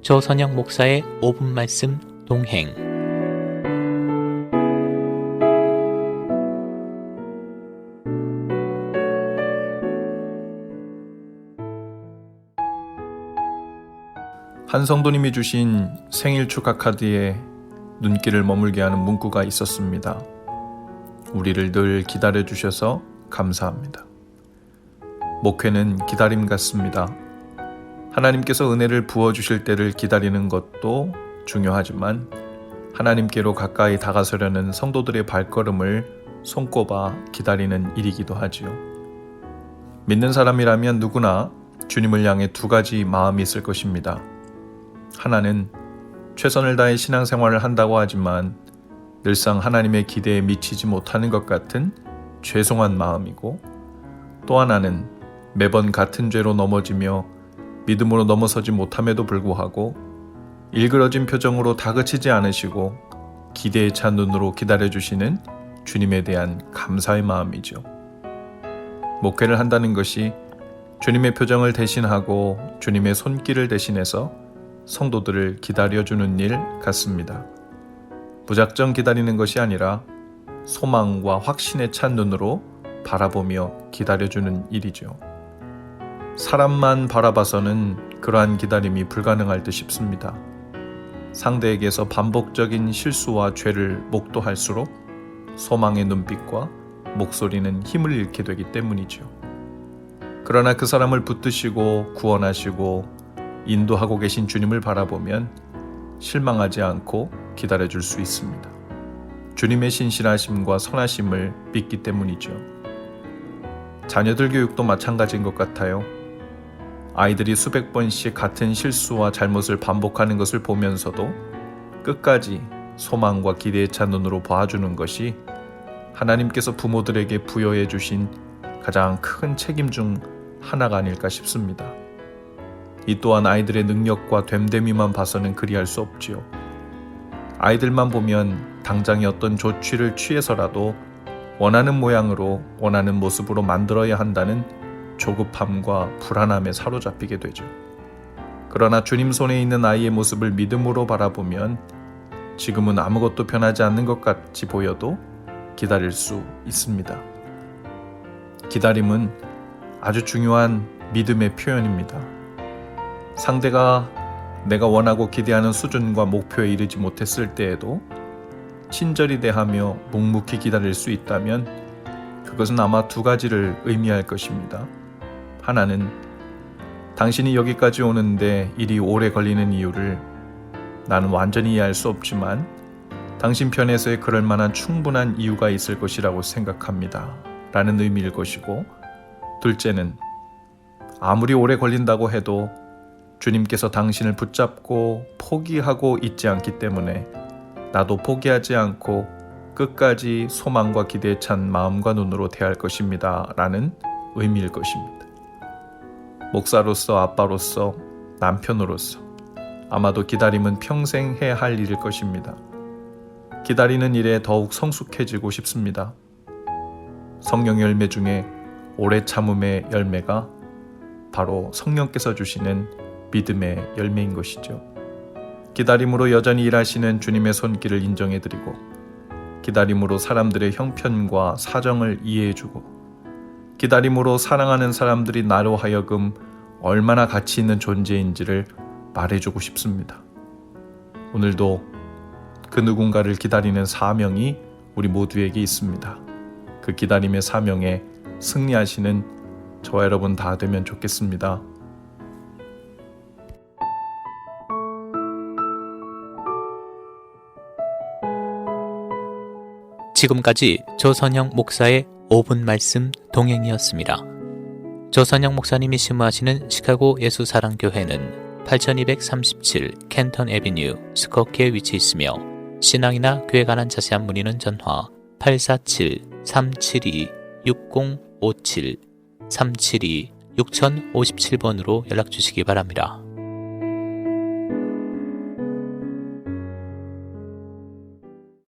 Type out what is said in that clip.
조선영 목사의 5분 말씀 동행. 한 성도님이 주신 생일 축하 카드에 눈길을 머물게 하는 문구가 있었습니다. 우리를 늘 기다려 주셔서 감사합니다. 목회는 기다림 같습니다. 하나님께서 은혜를 부어주실 때를 기다리는 것도 중요하지만 하나님께로 가까이 다가서려는 성도들의 발걸음을 손꼽아 기다리는 일이기도 하지요. 믿는 사람이라면 누구나 주님을 향해 두 가지 마음이 있을 것입니다. 하나는 최선을 다해 신앙생활을 한다고 하지만 늘상 하나님의 기대에 미치지 못하는 것 같은 죄송한 마음이고, 또 하나는 매번 같은 죄로 넘어지며 믿음으로 넘어서지 못함에도 불구하고 일그러진 표정으로 다그치지 않으시고 기대에 찬 눈으로 기다려주시는 주님에 대한 감사의 마음이죠. 목회를 한다는 것이 주님의 표정을 대신하고 주님의 손길을 대신해서 성도들을 기다려주는 일 같습니다. 무작정 기다리는 것이 아니라 소망과 확신에 찬 눈으로 바라보며 기다려주는 일이죠. 사람만 바라봐서는 그러한 기다림이 불가능할 듯 싶습니다. 상대에게서 반복적인 실수와 죄를 목도할수록 소망의 눈빛과 목소리는 힘을 잃게 되기 때문이죠. 그러나 그 사람을 붙드시고 구원하시고 인도하고 계신 주님을 바라보면 실망하지 않고 기다려줄 수 있습니다. 주님의 신실하심과 선하심을 믿기 때문이죠. 자녀들 교육도 마찬가지인 것 같아요. 아이들이 수백 번씩 같은 실수와 잘못을 반복하는 것을 보면서도 끝까지 소망과 기대에 찬 눈으로 봐주는 것이 하나님께서 부모들에게 부여해 주신 가장 큰 책임 중 하나가 아닐까 싶습니다. 이 또한 아이들의 능력과 됨됨이만 봐서는 그리할 수 없지요. 아이들만 보면 당장의 어떤 조치를 취해서라도 원하는 모양으로 원하는 모습으로 만들어야 한다는 조급함과 불안함에 사로잡히게 되죠. 그러나 주님 손에 있는 아이의 모습을 믿음으로 바라보면 지금은 아무것도 변하지 않는 것 같이 보여도 기다릴 수 있습니다. 기다림은 아주 중요한 믿음의 표현입니다. 상대가 내가 원하고 기대하는 수준과 목표에 이르지 못했을 때에도 친절히 대하며 묵묵히 기다릴 수 있다면 그것은 아마 두 가지를 의미할 것입니다. 하나는 당신이 여기까지 오는데 일이 오래 걸리는 이유를 나는 완전히 이해할 수 없지만 당신 편에서의 그럴 만한 충분한 이유가 있을 것이라고 생각합니다. 라는 의미일 것이고, 둘째는 아무리 오래 걸린다고 해도 주님께서 당신을 붙잡고 포기하고 있지 않기 때문에 나도 포기하지 않고 끝까지 소망과 기대에 찬 마음과 눈으로 대할 것입니다. 라는 의미일 것입니다. 목사로서, 아빠로서, 남편으로서 아마도 기다림은 평생 해야 할 일일 것입니다. 기다리는 일에 더욱 성숙해지고 싶습니다. 성령 열매 중에 오래 참음의 열매가 바로 성령께서 주시는 믿음의 열매인 것이죠. 기다림으로 여전히 일하시는 주님의 손길을 인정해드리고, 기다림으로 사람들의 형편과 사정을 이해해주고, 기다림으로 사랑하는 사람들이 나로 하여금 얼마나 가치 있는 존재인지를 말해주고 싶습니다. 오늘도 그 누군가를 기다리는 사명이 우리 모두에게 있습니다. 그 기다림의 사명에 승리하시는 저와 여러분 다 되면 좋겠습니다. 지금까지 조선영 목사의 5분 말씀 동행이었습니다. 조선영 목사님이 심무하시는 시카고 예수사랑교회는 8237 켄턴 애비뉴 스코키에 위치해 있으며 신앙이나 교회에 관한 자세한 문의는 전화 847-372-6057 372-6057번으로 연락주시기 바랍니다.